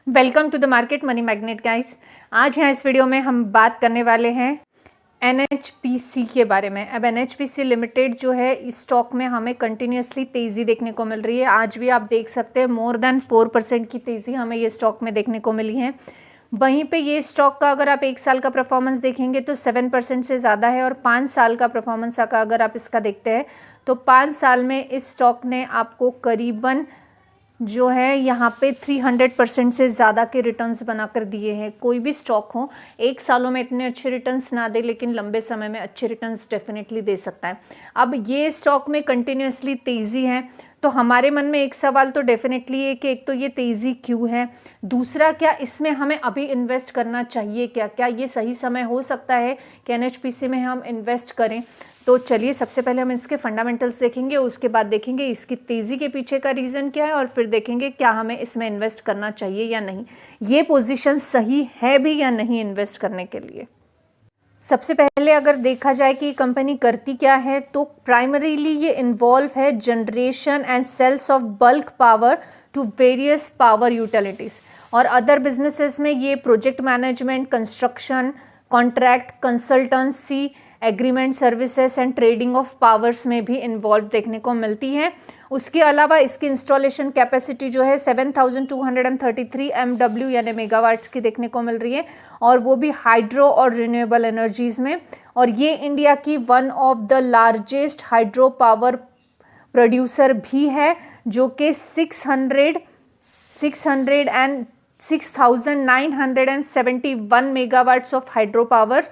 Welcome to the Market Money Magnet guys. आज यहाँ इस वीडियो में हम बात करने वाले हैं एनएचपीसी के बारे में। अब एनएचपीसी लिमिटेड जो है इस स्टॉक में हमें कंटिन्यूसली तेज़ी देखने को मिल रही है। आज भी आप देख सकते हैं मोर देन 4% की तेज़ी हमें ये स्टॉक में देखने को मिली है। वहीं पे ये स्टॉक का अगर आप 1 साल का परफॉर्मेंस देखेंगे तो 7% से ज़्यादा है, और 5 साल का परफॉर्मेंस का अगर आप इसका देखते हैं तो 5 साल में इस स्टॉक ने आपको करीबन जो है यहाँ पे 300% से ज़्यादा के रिटर्न्स बनाकर दिए हैं। कोई भी स्टॉक हो 1 सालों में इतने अच्छे रिटर्न्स ना दे, लेकिन लंबे समय में अच्छे रिटर्न्स डेफिनेटली दे सकता है। अब ये स्टॉक में कंटिन्यूसली तेज़ी है, तो हमारे मन में एक सवाल तो डेफिनेटली है कि एक तो ये तेज़ी क्यों है, दूसरा क्या इसमें हमें अभी इन्वेस्ट करना चाहिए, क्या ये सही समय हो सकता है कि एनएचपीसी में हम इन्वेस्ट करें। तो चलिए सबसे पहले हम इसके फंडामेंटल्स देखेंगे, उसके बाद देखेंगे इसकी तेज़ी के पीछे का रीज़न क्या है, और फिर देखेंगे क्या हमें इसमें इन्वेस्ट करना चाहिए या नहीं, ये पोजीशन सही है भी या नहीं इन्वेस्ट करने के लिए। सबसे पहले अगर देखा जाए कि कंपनी करती क्या है, तो प्राइमरीली ये इन्वॉल्व है generation and sales of bulk power to various power utilities, और अदर बिजनेसेस में ये project management, construction, contract, consultancy, agreement services and trading of powers में भी इन्वॉल्व देखने को मिलती है। उसके अलावा इसकी इंस्टॉलेशन कैपेसिटी जो है 7233 MW यानी मेगावाट्स की देखने को मिल रही है, और वो भी हाइड्रो और रिन्यूएबल एनर्जीज़ में। और ये इंडिया की one of the largest hydro power producer भी है, जो कि 6,971 मेगावाट्स ऑफ हाइड्रो पावर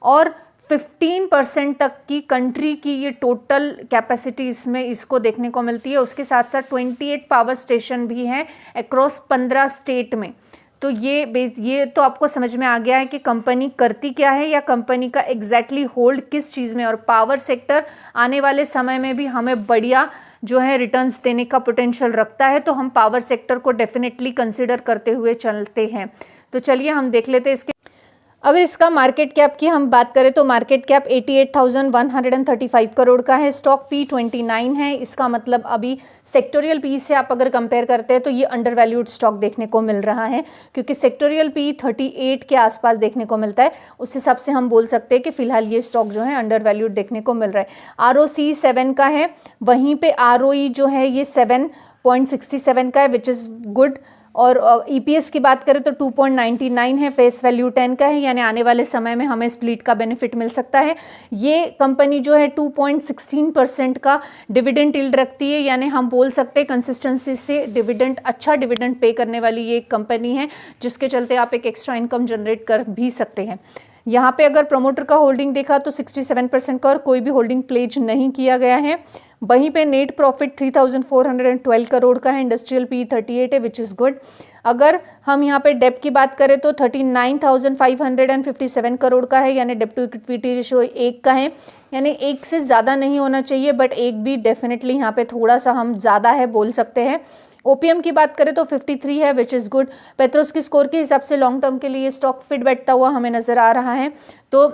और 15% तक की कंट्री की ये टोटल कैपेसिटी इसमें इसको देखने को मिलती है। उसके साथ साथ 28 पावर स्टेशन भी हैं अक्रॉस 15 स्टेट में। तो ये तो आपको समझ में आ गया है कि कंपनी करती क्या है, या कंपनी का एग्जैक्टली होल्ड किस चीज़ में। और पावर सेक्टर आने वाले समय में भी हमें बढ़िया जो है रिटर्न्स देने का पोटेंशियल रखता है, तो हम पावर सेक्टर को डेफिनेटली कंसिडर करते हुए चलते हैं। तो चलिए हम देख लेते हैं इसके। अगर इसका मार्केट कैप की हम बात करें तो मार्केट कैप 88,135 करोड़ का है। स्टॉक P29 है। इसका मतलब अभी सेक्टोरियल पी से आप अगर कंपेयर करते हैं तो ये अंडर वैल्यूड स्टॉक देखने को मिल रहा है, क्योंकि सेक्टोरियल पी 38 के आसपास देखने को मिलता है। उस हिसाब से हम बोल सकते हैं कि फिलहाल ये स्टॉक जो है अंडर वैल्यूड देखने को मिल रहा है। ROC 7 का है, वहीं पे ROE जो है ये 7.67 का है, विच इज़ गुड। और EPS की बात करें तो 2.99 है, फेस वैल्यू 10 का है, यानी आने वाले समय में हमें स्प्लिट का बेनिफिट मिल सकता है। ये कंपनी जो है 2.16% का डिविडेंड यील्ड रखती है, यानी हम बोल सकते हैं कंसिस्टेंसी से डिविडेंड, अच्छा डिविडेंड पे करने वाली ये एक कंपनी है, जिसके चलते आप एक एक्स्ट्रा इनकम जनरेट कर भी सकते हैं। यहाँ पे अगर प्रमोटर का होल्डिंग देखा तो 67% का, और कोई भी होल्डिंग प्लेज नहीं किया गया है। वहीं पे नेट प्रॉफिट 3,412 करोड़ का है, इंडस्ट्रियल पी 38 है, विच इज़ गुड। अगर हम यहाँ पे डेप्ट की बात करें तो 39,557 करोड़ का है, यानी डेप्ट टू इक्विटी रेशियो 1 का है, यानी 1 से ज़्यादा नहीं होना चाहिए, बट 1 भी डेफिनेटली यहाँ पे थोड़ा सा हम ज़्यादा है बोल सकते हैं। OPM की बात करें तो 53 है, विच इज़ गुड। पेट्रोस की स्कोर के हिसाब से लॉन्ग टर्म के लिए स्टॉक फिट बैठता हुआ हमें नज़र आ रहा है। तो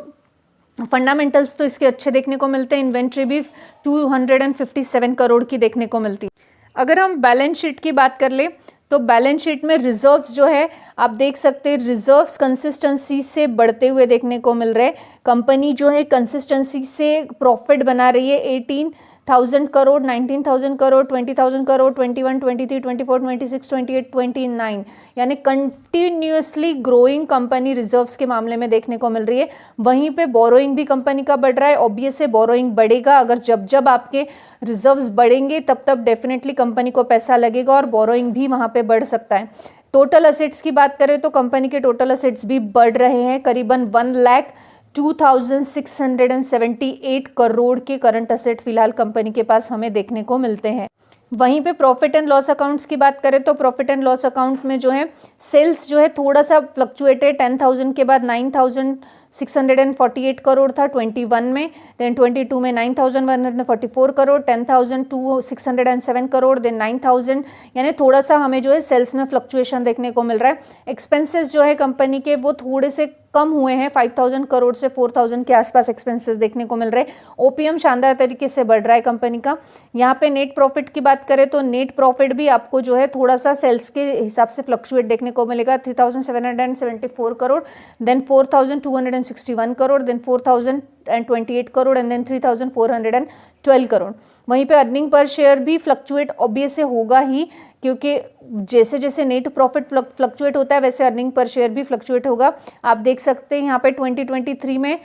फंडामेंटल्स तो इसके अच्छे देखने को मिलते हैं। इन्वेंट्री भी 257 करोड़ की देखने को मिलती है। अगर हम बैलेंस शीट की बात कर ले तो बैलेंस शीट में रिजर्व्स जो है आप देख सकते हैं, रिजर्व्स कंसिस्टेंसी से बढ़ते हुए देखने को मिल रहे हैं। कंपनी जो है कंसिस्टेंसी से प्रॉफिट बना रही है। 18,000 करोड़, 19,000 करोड़, 20,000 करोड़, 21, 23, 24, 26, 28, 29, यानी कंटिन्यूसली ग्रोइंग कंपनी रिजर्व्स के मामले में देखने को मिल रही है। वहीं पे बोरोइंग भी कंपनी का बढ़ रहा है। ऑब्वियस है बोरोइंग बढ़ेगा, अगर जब आपके रिजर्व्स बढ़ेंगे तब डेफिनेटली कंपनी को पैसा लगेगा, और बोरोइंग भी वहाँ पे बढ़ सकता है। टोटल असेट्स की बात करें तो कंपनी के टोटल असेट्स भी बढ़ रहे हैं, करीबन 1,02,678 करोड़ के करंट असेट फिलहाल कंपनी के पास हमें देखने को मिलते हैं। वहीं पे प्रॉफिट एंड लॉस अकाउंट्स की बात करें तो प्रॉफिट एंड लॉस अकाउंट में जो है सेल्स जो है थोड़ा सा फ्लक्चुएटेड, 10,000 के बाद 9,000 648 करोड़ था 21 में, देन 22 में 9,144 करोड़, 10,607 करोड़, देन 9,000, यानी थोड़ा सा हमें जो है सेल्स में फ्लक्चुएशन देखने को मिल रहा है। एक्सपेंसेस जो है कंपनी के वो थोड़े से कम हुए हैं, 5,000 करोड़ से 4,000 के आसपास एक्सपेंसेस देखने को मिल रहे हैं। ओपीएम शानदार तरीके से बढ़ रहा है कंपनी का। यहाँ पे नेट प्रॉफिट की बात करें तो नेट प्रॉफिट भी आपको जो है थोड़ा सा सेल्स के हिसाब से फ्लक्चुएट देखने को मिलेगा, 3,774 crore, then 4,261 crore, then 4,028 crore and then 3,412 crore. वहीं पे अर्निंग पर शेयर भी फ्लक्चुएट ऑब्वियस से होगा ही, क्योंकि जैसे जैसे नेट प्रॉफिट फ्लक्चुएट होता है वैसे अर्निंग पर शेयर भी फ्लक्चुएट होगा। आप देख सकते हैं यहाँ पे 2023 में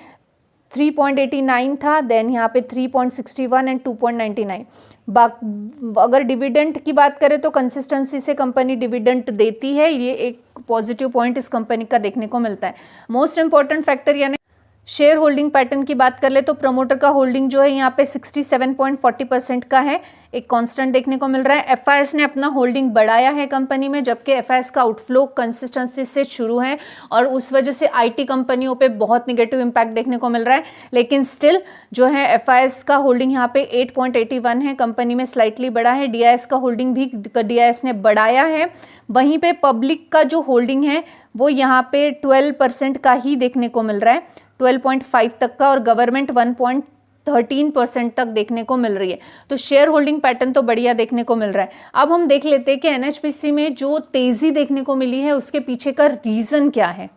3.89 था, देन यहाँ पे 3.61 एंड 2.99। अगर डिविडेंड की बात करें तो कंसिस्टेंसी से कंपनी डिविडेंड देती है, ये एक पॉजिटिव पॉइंट इस कंपनी का देखने को मिलता है। मोस्ट इंपॉर्टेंट फैक्टर यानी शेयर होल्डिंग पैटर्न की बात कर ले तो प्रमोटर का होल्डिंग जो है यहाँ पे 67.40% का है, एक कांस्टेंट देखने को मिल रहा है। एफआईएस ने अपना होल्डिंग बढ़ाया है कंपनी में, जबकि एफआईएस का आउटफ्लो कंसिस्टेंसी से शुरू है और उस वजह से आईटी कंपनियों पे बहुत नेगेटिव इंपैक्ट देखने को मिल रहा है। लेकिन स्टिल जो है एफआईएस का होल्डिंग यहाँ पे 8.81 है, कंपनी में स्लाइटली बढ़ा है। डीआईएस का होल्डिंग भी डीआईएस ने बढ़ाया है। वहीं पे पब्लिक का जो होल्डिंग है वो यहाँ पे 12% का ही देखने को मिल रहा है, 12.5 तक का, और गवर्नमेंट 1.13% तक देखने को मिल रही है। तो शेयर होल्डिंग पैटर्न तो बढ़िया देखने को मिल रहा है। अब हम देख लेते हैं कि एनएचपीसी में जो तेजी देखने को मिली है उसके पीछे का रीजन क्या है।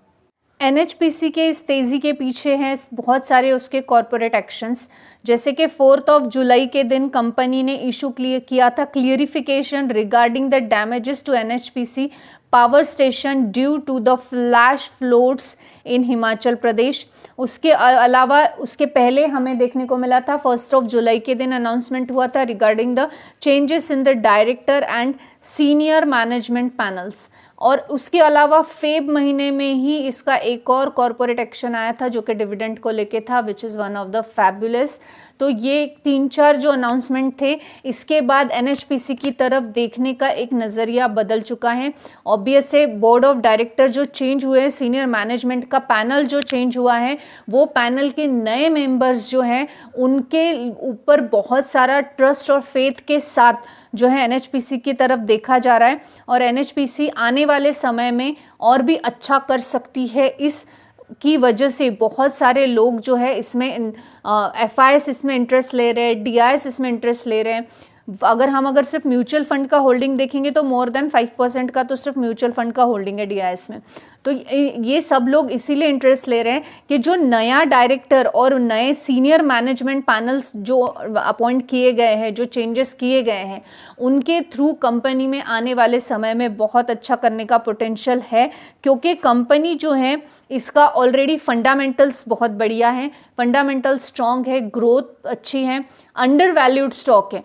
एनएचपीसी के इस तेजी के पीछे हैं बहुत सारे उसके कॉर्पोरेट एक्शंस, जैसे कि 4 जुलाई के दिन कंपनी ने इशू किया था clarification regarding the damages to NHPC power station due to the flash floods in Himachal Pradesh. उसके अलावा उसके पहले हमें देखने को मिला था 1 जुलाई के दिन अनाउंसमेंट हुआ था regarding the changes in the director and senior management panels, और उसके अलावा फेब महीने में ही इसका एक और कॉर्पोरेट एक्शन आया था जो कि डिविडेंड को लेके था, which is one of the fabulous. तो ये 3-4 जो अनाउंसमेंट थे, इसके बाद एनएचपीसी की तरफ देखने का एक नज़रिया बदल चुका है। ऑब्वियस है बोर्ड ऑफ डायरेक्टर जो चेंज हुए हैं, सीनियर मैनेजमेंट का पैनल जो चेंज हुआ है, वो पैनल के नए मेंबर्स जो हैं उनके ऊपर बहुत सारा ट्रस्ट और फेथ के साथ जो है एनएचपीसी की तरफ देखा जा रहा है, और एनएचपीसी आने वाले समय में और भी अच्छा कर सकती है। इस की वजह से बहुत सारे लोग जो है इसमें एफआईएस इसमें इंटरेस्ट ले रहे हैं, डीआईएस इसमें इंटरेस्ट ले रहे हैं। अगर सिर्फ म्यूचुअल फंड का होल्डिंग देखेंगे तो मोर देन 5% का तो सिर्फ म्यूचुअल फंड का होल्डिंग है डीआईएस में। तो ये सब लोग इसीलिए इंटरेस्ट ले रहे हैं कि जो नया डायरेक्टर और नए सीनियर मैनेजमेंट पैनल्स जो अपॉइंट किए गए हैं, जो चेंजेस किए गए हैं, उनके थ्रू कंपनी में आने वाले समय में बहुत अच्छा करने का पोटेंशियल है, क्योंकि कंपनी जो है इसका ऑलरेडी फंडामेंटल्स बहुत बढ़िया है, फंडामेंटल स्ट्रॉन्ग है, ग्रोथ अच्छी है, अंडर वैल्यूड स्टॉक है।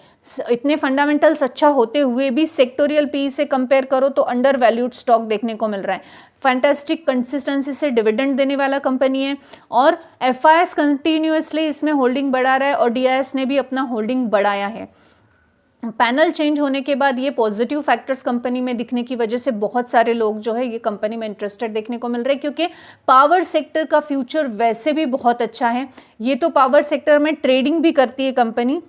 इतने फंडामेंटल्स अच्छा होते हुए भी सेक्टोरियल पी से कंपेयर करो तो अंडर वैल्यूड स्टॉक देखने को मिल रहा है। फैंटास्टिक कंसिस्टेंसी से डिविडेंड देने वाला कंपनी है, और एफआईएस कंटिन्यूअसली इसमें होल्डिंग बढ़ा रहा है और डीआईएस ने भी अपना होल्डिंग बढ़ाया है। पैनल चेंज होने के बाद ये पॉजिटिव फैक्टर्स कंपनी में दिखने की वजह से बहुत सारे लोग जो है ये कंपनी में इंटरेस्टेड देखने को मिल रहे हैं, क्योंकि पावर सेक्टर का फ्यूचर वैसे भी बहुत अच्छा है। ये तो पावर सेक्टर में ट्रेडिंग भी करती है कंपनी,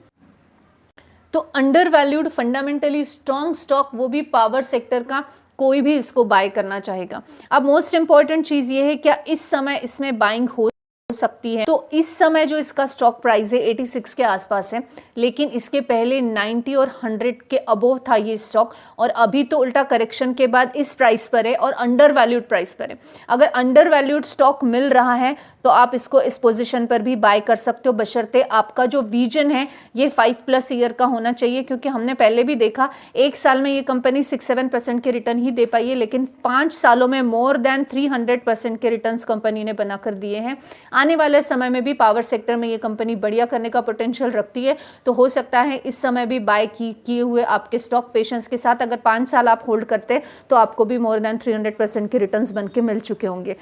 तो under valued fundamentally strong stock, वो भी पावर सेक्टर का, कोई भी इसको बाय करना चाहेगा। अब मोस्ट इंपॉर्टेंट चीज ये है क्या इस समय इसमें बाइंग हो सकती है। तो इस समय जो इसका स्टॉक प्राइस है 86 के आसपास है, लेकिन इसके पहले 90 और 100 के अबोव था ये स्टॉक, और अभी तो उल्टा करेक्शन के बाद इस प्राइस पर है और अंडर वैल्यूड प्राइस पर है। अगर अंडर वैल्यूड स्टॉक मिल रहा है तो आप इसको इस पोजीशन पर भी बाय कर सकते हो, बशर्ते आपका जो विजन है ये 5+ ईयर का होना चाहिए, क्योंकि हमने पहले भी देखा एक साल में ये कंपनी 6-7% के रिटर्न ही दे पाई है, लेकिन 5 सालों में मोर देन 300% के रिटर्न्स कंपनी ने बना कर दिए हैं। आने वाले समय में भी पावर सेक्टर में ये कंपनी बढ़िया करने का पोटेंशियल रखती है, तो हो सकता है इस समय भी बाय किए हुए आपके स्टॉक पेशेंस के साथ अगर 5 साल आप होल्ड करते तो आपको भी मोर देन 300% के रिटर्न्स बन के मिल चुके होंगे।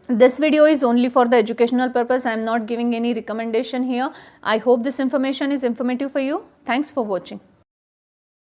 This video is only for the educational purpose. I am not giving any recommendation here. I hope this information is informative for you. Thanks for watching.